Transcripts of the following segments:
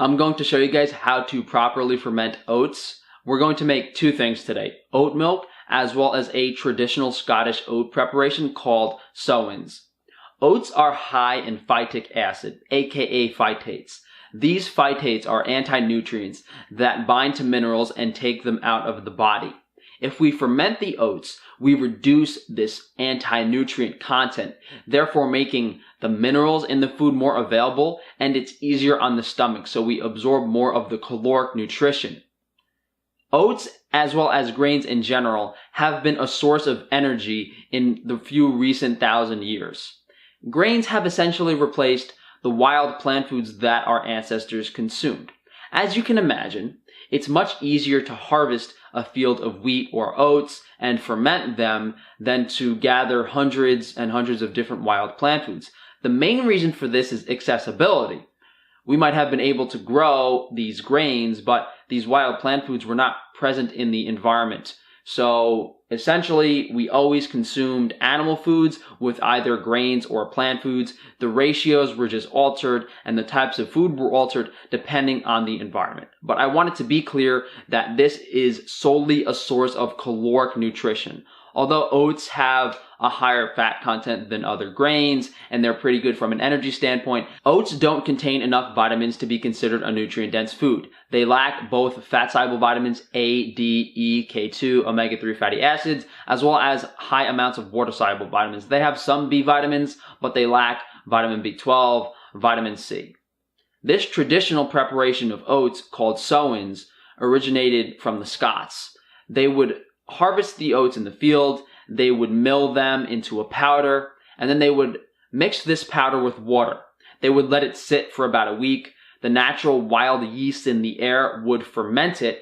I'm going to show you guys how to properly ferment oats. We're going to make two things today, oat milk as well as a traditional Scottish oat preparation called sowens. Oats are high in phytic acid, aka phytates. These phytates are anti-nutrients that bind to minerals and take them out of the body. If we ferment the oats, we reduce this anti-nutrient content, therefore making the minerals in the food more available, and it's easier on the stomach, so we absorb more of the caloric nutrition. Oats, as well as grains in general, have been a source of energy in the few recent 1,000 years. Grains have essentially replaced the wild plant foods that our ancestors consumed. As you can imagine, it's much easier to harvest a field of wheat or oats and ferment them than to gather hundreds and hundreds of different wild plant foods. The main reason for this is accessibility. We might have been able to grow these grains, but these wild plant foods were not present in the environment. So essentially, we always consumed animal foods with either grains or plant foods. The ratios were just altered and the types of food were altered depending on the environment. But I wanted to be clear that this is solely a source of caloric nutrition. Although oats have a higher fat content than other grains, and they're pretty good from an energy standpoint, oats don't contain enough vitamins to be considered a nutrient-dense food. They lack both fat-soluble vitamins A, D, E, K2, omega-3 fatty acids, as well as high amounts of water-soluble vitamins. They have some B vitamins, but they lack vitamin B12, vitamin C. This traditional preparation of oats, called sowens, originated from the Scots. They would harvest the oats in the field, they would mill them into a powder, and then they would mix this powder with water. They would let it sit for about a week. The natural wild yeast in the air would ferment it,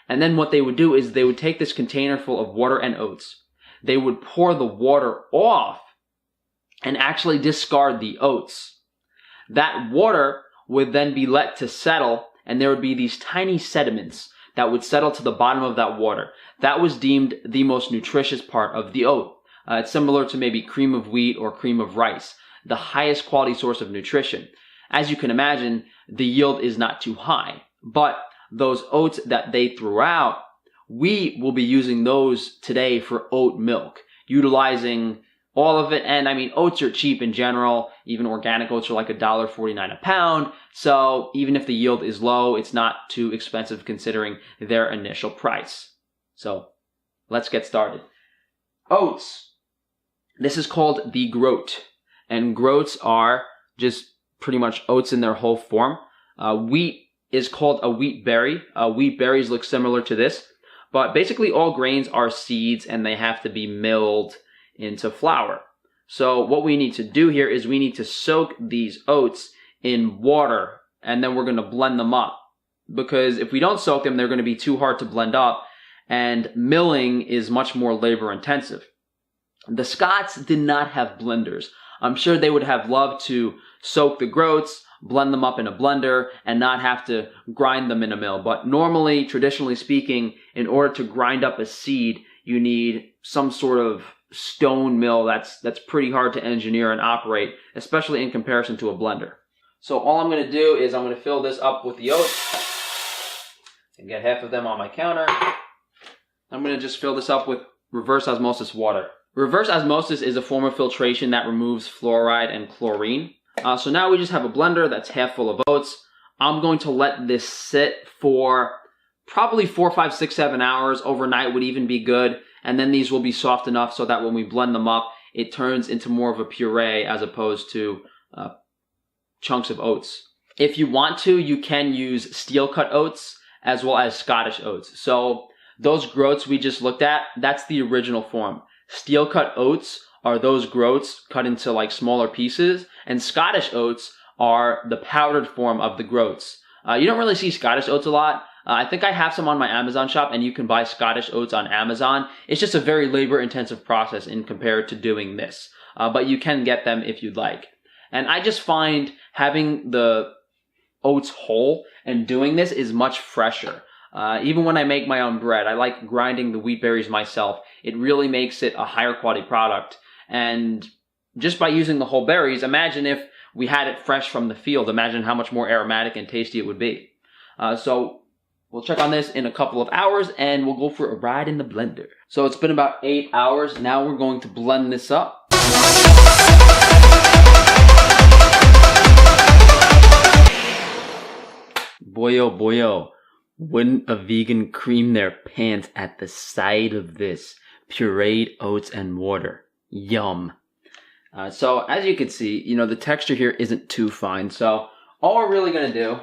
and then what they would do is they would take this container full of water and oats. They would pour the water off and actually discard the oats. That water would then be let to settle, and there would be these tiny sediments that would settle to the bottom of that water. That was deemed the most nutritious part of the oat. It's similar to maybe cream of wheat or cream of rice, the highest quality source of nutrition. As you can imagine, the yield is not too high, but those oats that they threw out, we will be using those today for oat milk, utilizing all of it. And I mean, oats are cheap in general. Even organic oats are like $1.49 a pound. So even if the yield is low, it's not too expensive considering their initial price. So let's get started. Oats. This is called the groat. And groats are just pretty much oats in their whole form. Wheat is called a wheat berry. Wheat berries look similar to this. But basically all grains are seeds and they have to be milled into flour. So what we need to do here is we need to soak these oats in water, and then we're going to blend them up. Because if we don't soak them, they're going to be too hard to blend up, and milling is much more labor intensive. The Scots did not have blenders. I'm sure they would have loved to soak the groats, blend them up in a blender, and not have to grind them in a mill. But normally, traditionally speaking, in order to grind up a seed, you need some sort of stone mill that's pretty hard to engineer and operate, especially in comparison to a blender. So all I'm going to do is I'm going to fill this up with the oats and get half of them on my counter. I'm going to just fill this up with reverse osmosis water. Reverse osmosis is a form of filtration that removes fluoride and chlorine. So now we just have a blender that's half full of oats. I'm going to let this sit for probably 4, 5, 6, 7 hours. Overnight would even be good. And then these will be soft enough so that when we blend them up, it turns into more of a puree as opposed to chunks of oats. If you want to, you can use steel cut oats as well as Scottish oats. So those groats we just looked at, that's the original form. Steel cut oats are those groats cut into like smaller pieces, and Scottish oats are the powdered form of the groats. You don't really see Scottish oats a lot. I think I have some on my Amazon shop, and you can buy Scottish oats on Amazon. It's just a very labor-intensive process in compared to doing this. But you can get them if you'd like. And I just find having the oats whole and doing this is much fresher. Even when I make my own bread, I like grinding the wheat berries myself. It really makes it a higher quality product. And just by using the whole berries, imagine if we had it fresh from the field. Imagine how much more aromatic and tasty it would be. So we'll check on this in a couple of hours and we'll go for a ride in the blender. So it's been about 8 hours. Now we're going to blend this up. Boy, oh boy, oh. Wouldn't a vegan cream their pants at the sight of this? Pureed oats and water. Yum. So as you can see, the texture here isn't too fine. So all we're really going to do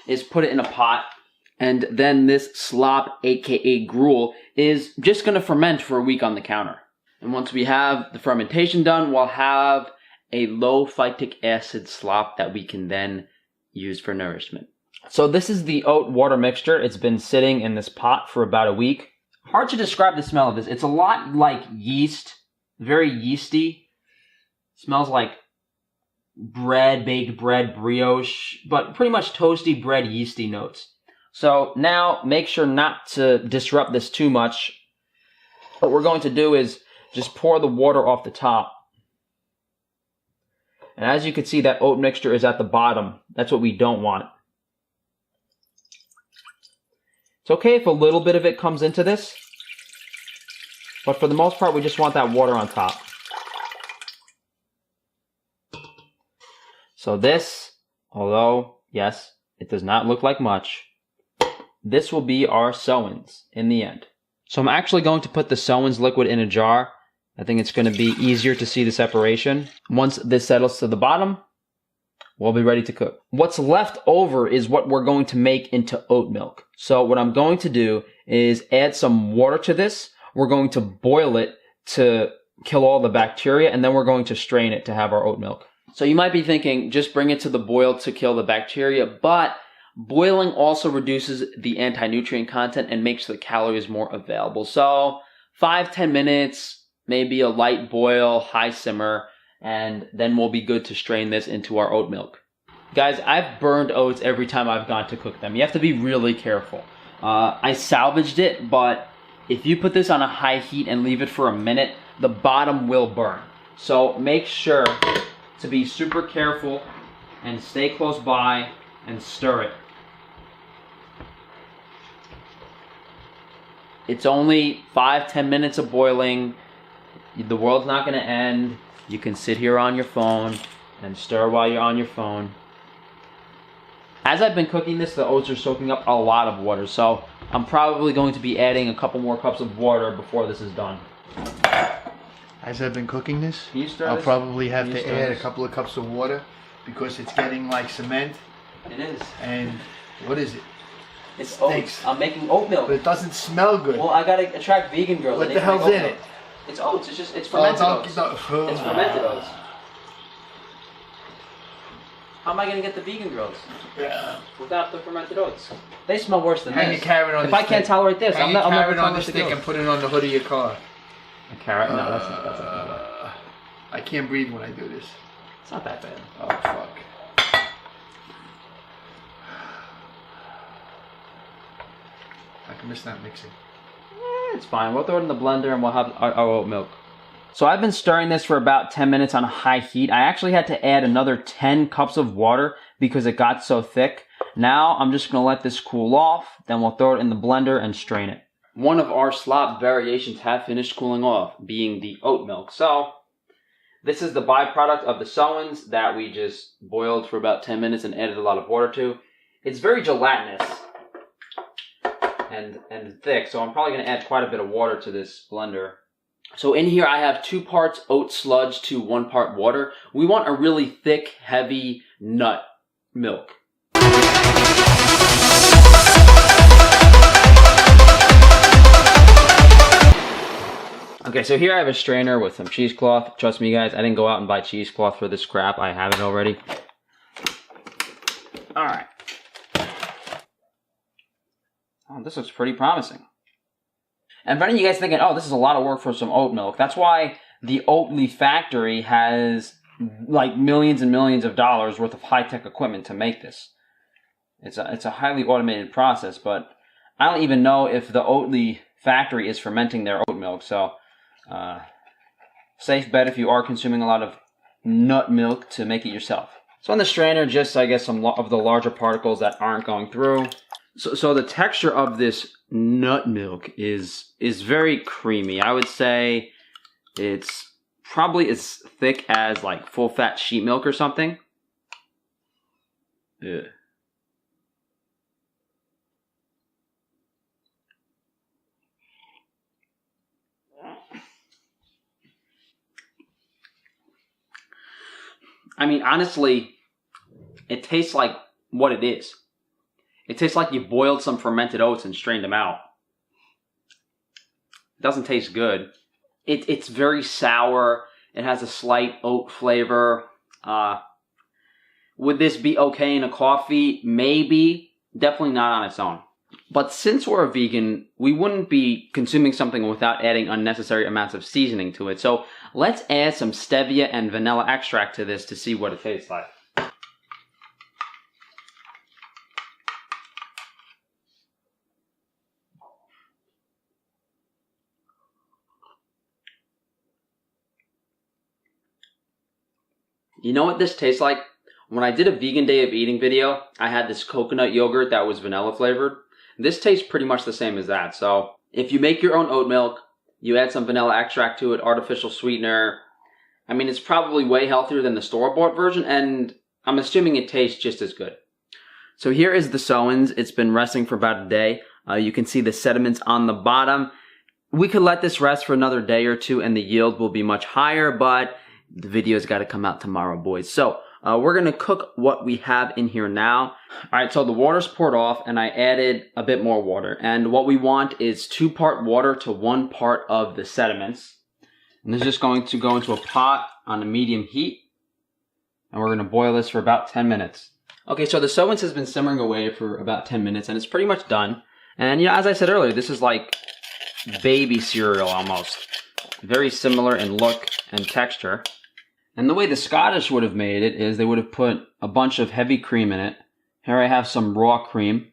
is put it in a pot. And then this slop, aka gruel, is just going to ferment for a week on the counter. And once we have the fermentation done, we'll have a low phytic acid slop that we can then use for nourishment. So this is the oat water mixture. It's been sitting in this pot for about a week. Hard to describe the smell of this. It's a lot like yeast, very yeasty. Smells like bread, baked bread, brioche, but pretty much toasty bread, yeasty notes. So now make sure not to disrupt this too much. What we're going to do is just pour the water off the top. And as you can see, that oat mixture is at the bottom. That's what we don't want. It's okay if a little bit of it comes into this, but for the most part, we just want that water on top. So this, although, yes, it does not look like much, this will be our Sowens in the end. So I'm actually going to put the Sowens liquid in a jar. I think it's going to be easier to see the separation. Once this settles to the bottom, we'll be ready to cook. What's left over is what we're going to make into oat milk. So what I'm going to do is add some water to this. We're going to boil it to kill all the bacteria, and then we're going to strain it to have our oat milk. So you might be thinking, just bring it to the boil to kill the bacteria, but boiling also reduces the anti-nutrient content and makes the calories more available. So 5-10 minutes, maybe a light boil, high simmer, and then we'll be good to strain this into our oat milk. Guys, I've burned oats every time I've gone to cook them. You have to be really careful. I salvaged it, but if you put this on a high heat and leave it for a minute, the bottom will burn. So make sure to be super careful and stay close by and stir it. It's only 5-10 minutes of boiling. The world's not going to end. You can sit here on your phone and stir while you're on your phone. As I've been cooking this, the oats are soaking up a lot of water, so I'm probably going to be adding a couple more cups of water before this is done. As I've been cooking this, I'll probably have to add a couple of cups of water because it's getting like cement. It is. And what is it? It's oats. I'm making oat milk. But it doesn't smell good. Well, I gotta attract vegan girls. What the hell's in it? It's oats. It's fermented oats. It's fermented oats. How am I gonna get the vegan girls? Without the fermented oats. They smell worse than Hang this. a carrot on if I can't tolerate this, I'm never on the stick and put it on the hood of your car. A carrot? No, that's not. I can't breathe when I do this. It's not that bad. Oh fuck. I can miss that mixing. It's fine. We'll throw it in the blender and we'll have our oat milk. So I've been stirring this for about 10 minutes on high heat. I actually had to add another 10 cups of water because it got so thick. Now I'm just going to let this cool off. Then we'll throw it in the blender and strain it. One of our slop variations have finished cooling off, being the oat milk. So this is the byproduct of the Sowens that we just boiled for about 10 minutes and added a lot of water to. It's very gelatinous and thick, so I'm probably going to add quite a bit of water to this blender. So in here I have 2 parts oat sludge to 1 part water. We want a really thick, heavy nut milk. Okay, so here I have a strainer with some cheesecloth. Trust me guys, I didn't go out and buy cheesecloth for this crap. I have it already. Alright. Oh, this looks pretty promising. And for any of you guys thinking, oh, this is a lot of work for some oat milk. That's why the Oatly factory has like millions and millions of dollars worth of high-tech equipment to make this. It's a highly automated process, but I don't even know if the Oatly factory is fermenting their oat milk. So, safe bet if you are consuming a lot of nut milk to make it yourself. So on the strainer, just I guess some of the larger particles that aren't going through. So the texture of this nut milk is very creamy. I would say it's probably as thick as like full fat sheep milk or something. Yeah. I mean, honestly, it tastes like what it is. It tastes like you boiled some fermented oats and strained them out. It doesn't taste good. It's very sour. It has a slight oat flavor. Would this be okay in a coffee? Maybe. Definitely not on its own. But since we're a vegan, we wouldn't be consuming something without adding unnecessary amounts of seasoning to it. So let's add some stevia and vanilla extract to this to see what it tastes like. You know what this tastes like? When I did a vegan day of eating video, I had this coconut yogurt that was vanilla flavored. This tastes pretty much the same as that. So if you make your own oat milk, you add some vanilla extract to it, artificial sweetener. I mean, it's probably way healthier than the store-bought version, and I'm assuming it tastes just as good. So here is the Sowens. It's been resting for about a day. You can see the sediments on the bottom. We could let this rest for another day or two and the yield will be much higher, but the video's got to come out tomorrow, boys. So we're going to cook what we have in here now. All right, so the water's poured off and I added a bit more water. And what we want is 2-part water to 1 part of the sediments. And this is just going to go into a pot on a medium heat. And we're going to boil this for about 10 minutes. Okay, so the Sowens has been simmering away for about 10 minutes and it's pretty much done. And as I said earlier, this is like baby cereal almost. Very similar in look and texture. And the way the Scottish would have made it is they would have put a bunch of heavy cream in it. Here I have some raw cream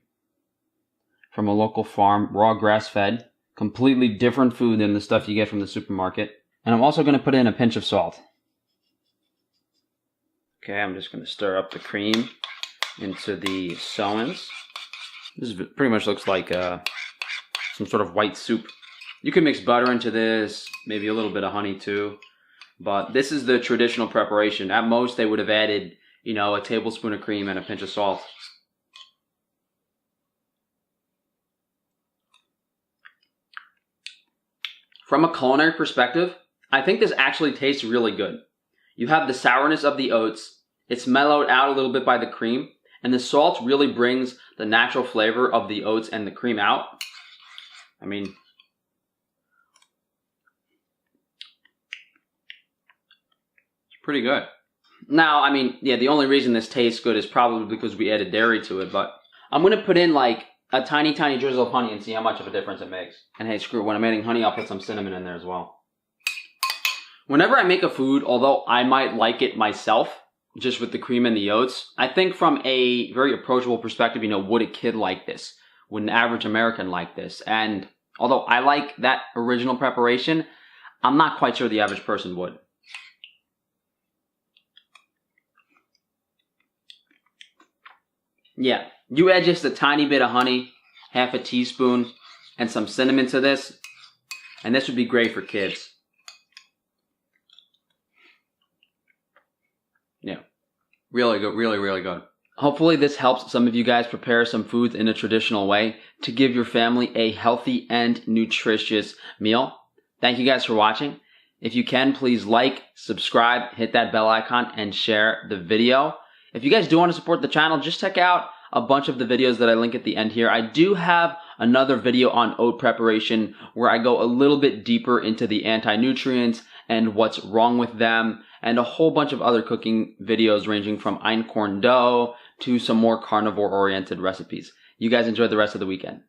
from a local farm, raw grass-fed. Completely different food than the stuff you get from the supermarket. And I'm also going to put in a pinch of salt. Okay, I'm just going to stir up the cream into the Sowens. This pretty much looks like some sort of white soup. You can mix butter into this, maybe a little bit of honey too. But this is the traditional preparation. At most, they would have added, a tablespoon of cream and a pinch of salt. From a culinary perspective, I think this actually tastes really good. You have the sourness of the oats. It's mellowed out a little bit by the cream. And the salt really brings the natural flavor of the oats and the cream out. I mean, pretty good. Now, I mean, the only reason this tastes good is probably because we added dairy to it, but I'm going to put in like a tiny, tiny drizzle of honey and see how much of a difference it makes. And hey, screw it, when I'm adding honey, I'll put some cinnamon in there as well. Whenever I make a food, although I might like it myself, just with the cream and the oats, I think from a very approachable perspective, would a kid like this? Would an average American like this? And although I like that original preparation, I'm not quite sure the average person would. Yeah, you add just a tiny bit of honey, half a teaspoon, and some cinnamon to this, and this would be great for kids. Yeah, really good, really, really good. Hopefully this helps some of you guys prepare some foods in a traditional way to give your family a healthy and nutritious meal. Thank you guys for watching. If you can, please like, subscribe, hit that bell icon, and share the video. If you guys do want to support the channel, just check out a bunch of the videos that I link at the end here. I do have another video on oat preparation where I go a little bit deeper into the anti-nutrients and what's wrong with them, and a whole bunch of other cooking videos ranging from einkorn dough to some more carnivore-oriented recipes. You guys enjoy the rest of the weekend.